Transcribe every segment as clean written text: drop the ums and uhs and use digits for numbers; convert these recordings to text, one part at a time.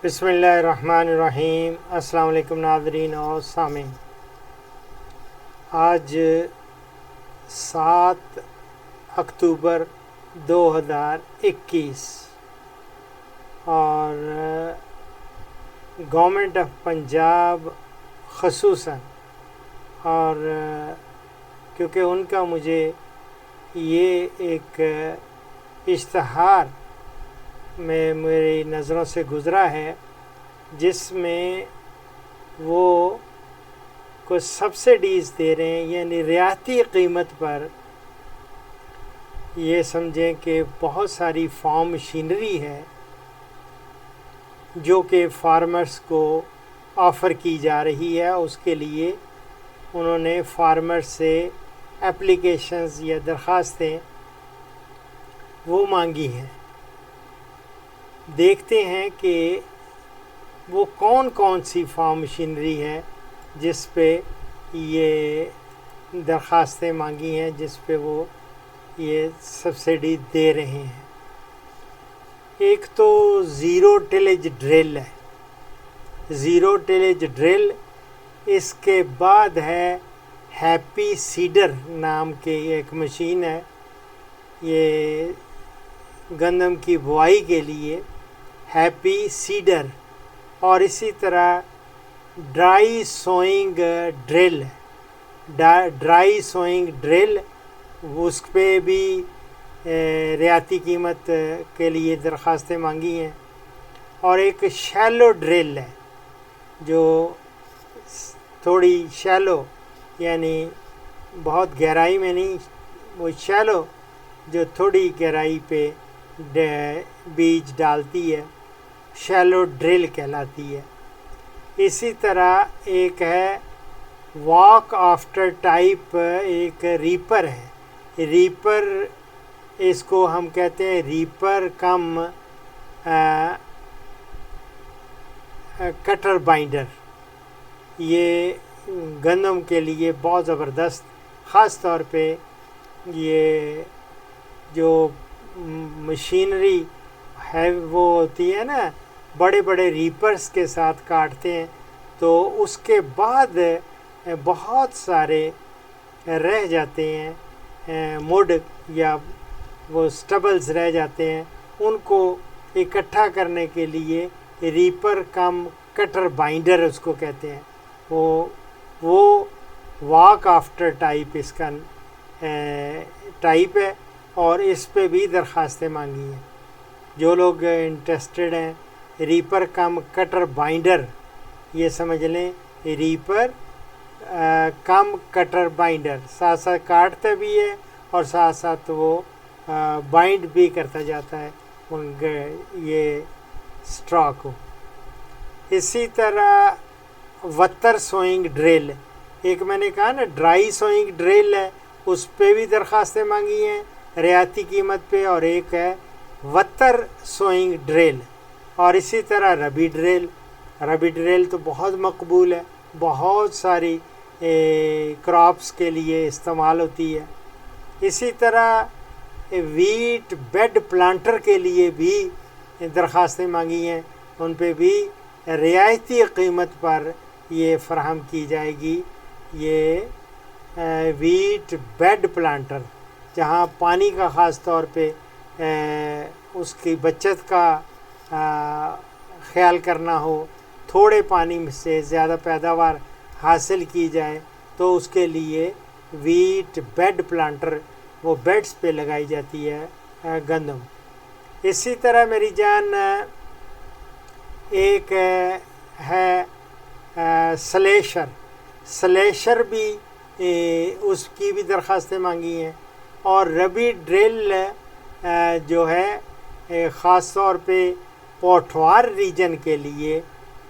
بسم اللہ الرحمن الرحیم۔ السلام علیکم ناظرین اور سامعین۔ آج 7 اکتوبر 2021 اور گورنمنٹ آف پنجاب خصوصاً اور کیونکہ ان کا مجھے یہ ایک اشتہار میں میری نظروں سے گزرا ہے جس میں وہ کچھ سبسڈیز دے رہے ہیں، یعنی رعایتی قیمت پر یہ سمجھیں کہ بہت ساری فارم مشینری ہے جو کہ فارمرز کو آفر کی جا رہی ہے۔ اس کے لیے انہوں نے فارمر سے اپلیکیشنز یا درخواستیں وہ مانگی ہیں۔ دیکھتے ہیں کہ وہ کون کون سی فارم مشینری ہے جس پہ یہ درخواستیں مانگی ہیں، جس پہ وہ یہ سبسڈی دے رہے ہیں۔ ایک تو زیرو ٹیلیج ڈرل ہے، زیرو ٹیلیج ڈرل۔ اس کے بعد ہے ہیپی سیڈر نام کی ایک مشین ہے، یہ گندم کی بوائی کے لیے ہیپی سیڈر۔ اور اسی طرح dry swing drill, dry swing drill, اس پہ بھی رعایتی قیمت کے لیے درخواستیں مانگی ہیں۔ اور ایک شیلو ڈرل ہے جو تھوڑی شیلو، یعنی بہت گہرائی میں نہیں، وہ شیلو جو تھوڑی گہرائی پہ بیج ڈالتی ہے، شیلو ڈرل کہلاتی ہے۔ اسی طرح ایک ہے واک آفٹر ٹائپ، ایک ریپر ہے۔ ریپر اس کو ہم کہتے ہیں ریپر کم کٹر بائنڈر۔ یہ گندم کے لیے بہت زبردست، خاص طور پہ یہ جو مشینری ہے وہ ہوتی ہے نا، بڑے بڑے ریپرز کے ساتھ کاٹتے ہیں، تو اس کے بعد بہت سارے رہ جاتے ہیں مڈ یا وہ سٹبلز رہ جاتے ہیں، ان کو اکٹھا کرنے کے لیے ریپر کم کٹر بائنڈر اس کو کہتے ہیں۔ وہ واک آفٹر ٹائپ اس کا ٹائپ ہے، اور اس پہ بھی درخواستیں مانگی ہیں۔ جو لوگ انٹرسٹڈ ہیں، ریپر کم کٹر بائنڈر، یہ سمجھ لیں ریپر کم کٹر بائنڈر، ساتھ ساتھ کاٹتا بھی ہے اور ساتھ ساتھ وہ بائنڈ بھی کرتا جاتا ہے یہ سٹرا کو۔ اسی طرح وتر سوئنگ ڈرل، ایک میں نے کہا نا ڈرائی سوئنگ ڈرل ہے، اس پہ بھی درخواستیں مانگی ہیں رعایتی قیمت پہ، اور ایک ہے وتر سوئنگ ڈرل۔ اور اسی طرح ربی ڈرل، ربی ڈرل تو بہت مقبول ہے، بہت ساری کراپس کے لیے استعمال ہوتی ہے۔ اسی طرح ویٹ بیڈ پلانٹر کے لیے بھی درخواستیں مانگی ہیں، ان پہ بھی رعایتی قیمت پر یہ فراہم کی جائے گی۔ یہ ویٹ بیڈ پلانٹر، جہاں پانی کا خاص طور پہ اس کی بچت کا خیال کرنا ہو، تھوڑے پانی سے زیادہ پیداوار حاصل کی جائے، تو اس کے لیے ویٹ بیڈ پلانٹر، وہ بیڈز پہ لگائی جاتی ہے گندم۔ اسی طرح میری جان ایک ہے سلیشر، سلیشر بھی اس کی بھی درخواستیں مانگی ہیں۔ اور ربی ڈرل جو ہے خاص طور پہ پوٹھوار ریجن کے لیے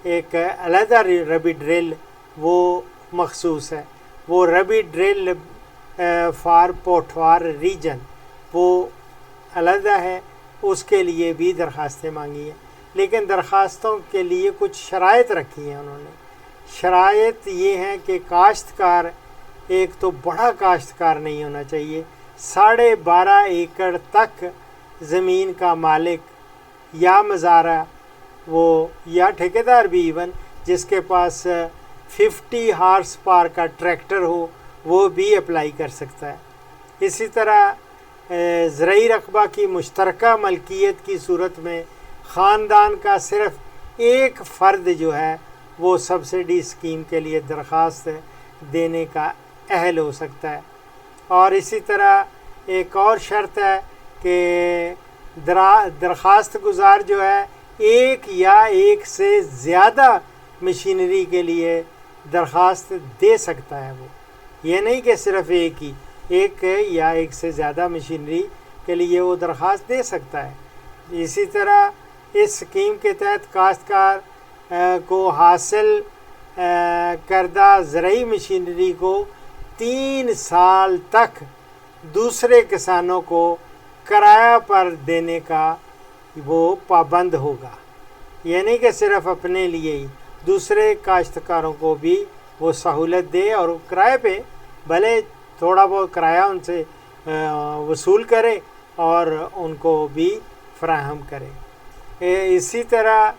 ایک علیحدہ ربی ڈرل وہ مخصوص ہے، وہ ربی ڈرل فار پوٹھوار ریجن وہ علیحدہ ہے، اس کے لیے بھی درخواستیں مانگی ہیں۔ لیکن درخواستوں کے لیے کچھ شرائط رکھی ہیں انہوں نے۔ شرائط یہ ہیں کہ کاشتکار ایک تو بڑا کاشتکار نہیں ہونا چاہیے، 12.5 ایکڑ تک زمین کا مالک یا مزارع وہ یا ٹھیکیدار بھی ایون جس کے پاس 50 ہارس پاور کا ٹریکٹر ہو وہ بھی اپلائی کر سکتا ہے۔ اسی طرح زرعی رقبہ کی مشترکہ ملکیت کی صورت میں خاندان کا صرف ایک فرد جو ہے وہ سبسڈی اسکیم کے لیے درخواست دینے کا اہل ہو سکتا ہے۔ اور اسی طرح ایک اور شرط ہے کہ درخواست گزار جو ہے ایک یا ایک سے زیادہ مشینری کے لیے درخواست دے سکتا ہے۔ وہ یہ نہیں کہ صرف ایک یا ایک سے زیادہ مشینری کے لیے وہ درخواست دے سکتا ہے۔ اسی طرح اس اسکیم کے تحت کاشتکار کو حاصل کردہ زرعی مشینری کو 3 سال تک دوسرے کسانوں کو کرایہ پر دینے کا وہ پابند ہوگا۔ یہ نہیں کہ صرف اپنے لیے ہی، دوسرے کاشتکاروں کو بھی وہ سہولت دے اور کرائے پہ بھلے تھوڑا بہت کرایہ ان سے وصول کرے اور ان کو بھی فراہم کرے۔ اسی طرح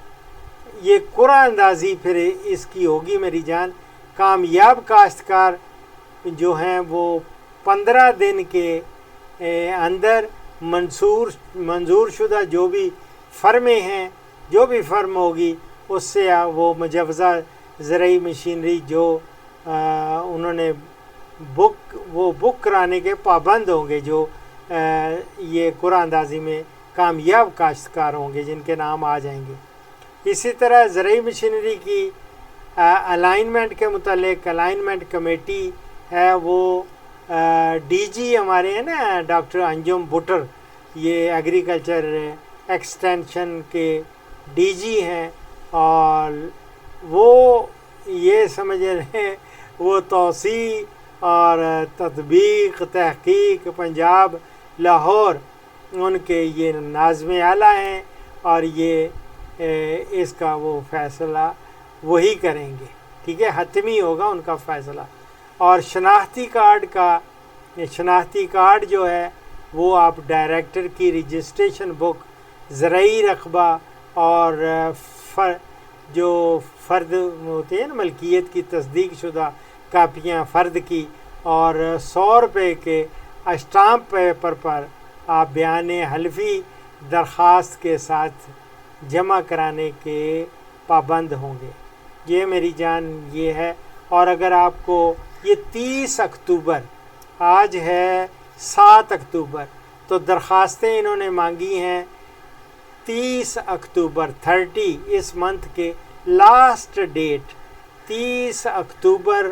یہ قرعہ اندازی پھر اس کی ہوگی میری جان، کامیاب کاشتکار جو ہیں وہ 15 دن کے اندر منظور شدہ جو بھی فرمیں ہیں، جو بھی فرم ہوگی اس سے وہ مجوزہ زرعی مشینری جو انہوں نے بک کرانے کے پابند ہوں گے، جو یہ قرعہ اندازی میں کامیاب کاشتکار ہوں گے جن کے نام آ جائیں گے۔ اسی طرح زرعی مشینری کی الائنمنٹ کے متعلق الائنمنٹ کمیٹی ہے، وہ ڈی جی ہمارے ہیں نا ڈاکٹر انجم بٹر، یہ ایگریکلچر ایکسٹینشن کے ڈی جی ہیں، اور وہ یہ سمجھ رہے ہیں وہ توسیع اور تطبیق تحقیق پنجاب لاہور ان کے یہ ناظم اعلیٰ ہیں، اور یہ اس کا وہ فیصلہ وہی کریں گے، ٹھیک ہے، حتمی ہوگا ان کا فیصلہ۔ اور شناختی کارڈ جو ہے وہ آپ ڈائریکٹر کی رجسٹریشن بک، زرعی رقبہ اور جو فرد ہوتے ہیں نا ملکیت کی تصدیق شدہ کاپیاں فرد کی، اور 100 روپے کے اسٹامپ پیپر پر آپ بیان حلفی درخواست کے ساتھ جمع کرانے کے پابند ہوں گے۔ یہ میری جان یہ ہے۔ اور اگر آپ کو یہ 30 اکتوبر، آج ہے 7 اکتوبر، تو درخواستیں انہوں نے مانگی ہیں 30 اکتوبر 30 اس منتھ کے لاسٹ ڈیٹ 30 اکتوبر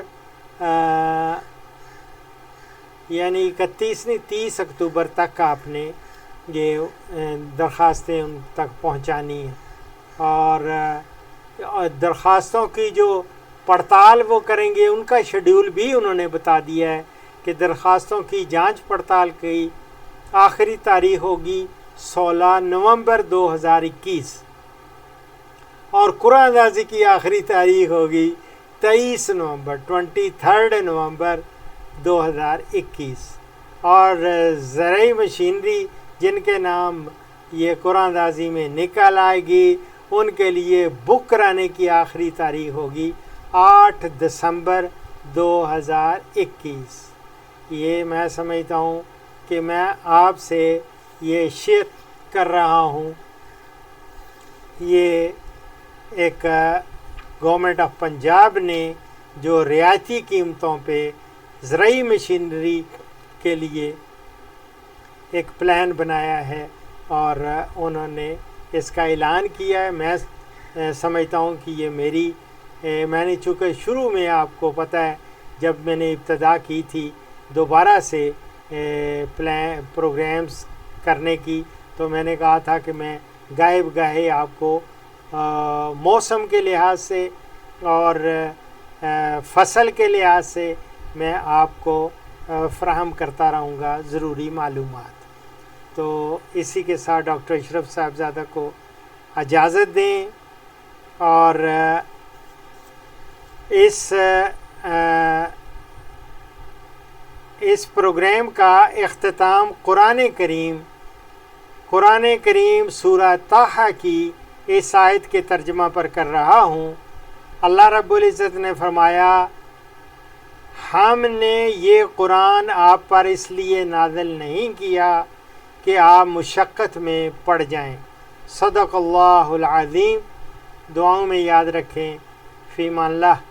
یعنی 31 نہیں 30 اکتوبر تک آپ نے یہ درخواستیں ان تک پہنچانی ہیں۔ اور درخواستوں کی جو پڑتال وہ کریں گے ان کا شیڈیول بھی انہوں نے بتا دیا ہے کہ درخواستوں کی جانچ پڑتال کی آخری تاریخ ہوگی 16 نومبر 2021 اور قرعہ اندازی کی آخری تاریخ ہوگی 23 نومبر 23 نومبر 2021۔ اور زرعی مشینری جن کے نام یہ قرعہ اندازی میں نکل آئے گی ان کے لیے بک کرانے کی آخری تاریخ ہوگی 8 دسمبر 2021۔ یہ میں سمجھتا ہوں کہ میں آپ سے یہ شیئر کر رہا ہوں، یہ ایک گورنمنٹ آف پنجاب نے جو رعایتی قیمتوں پہ زرعی مشینری کے لیے ایک پلان بنایا ہے اور انہوں نے اس کا اعلان کیا ہے۔ میں سمجھتا ہوں کہ یہ میں نے چونکہ شروع میں آپ کو پتہ ہے جب میں نے ابتدا کی تھی دوبارہ سے پروگرامز کرنے کی، تو میں نے کہا تھا کہ میں گاہے آپ کو موسم کے لحاظ سے اور فصل کے لحاظ سے میں آپ کو فراہم کرتا رہوں گا ضروری معلومات۔ تو اسی کے ساتھ ڈاکٹر اشرف صاحبزادہ کو اجازت دیں اور اس پروگرام کا اختتام قرآن کریم سورہ طٰہٰ کی اس آیت کے ترجمہ پر کر رہا ہوں۔ اللہ رب العزت نے فرمایا ہم نے یہ قرآن آپ پر اس لیے نازل نہیں کیا کہ آپ مشقت میں پڑ جائیں۔ صدق اللہ العظیم۔ دعاؤں میں یاد رکھیں۔ فی امان اللہ۔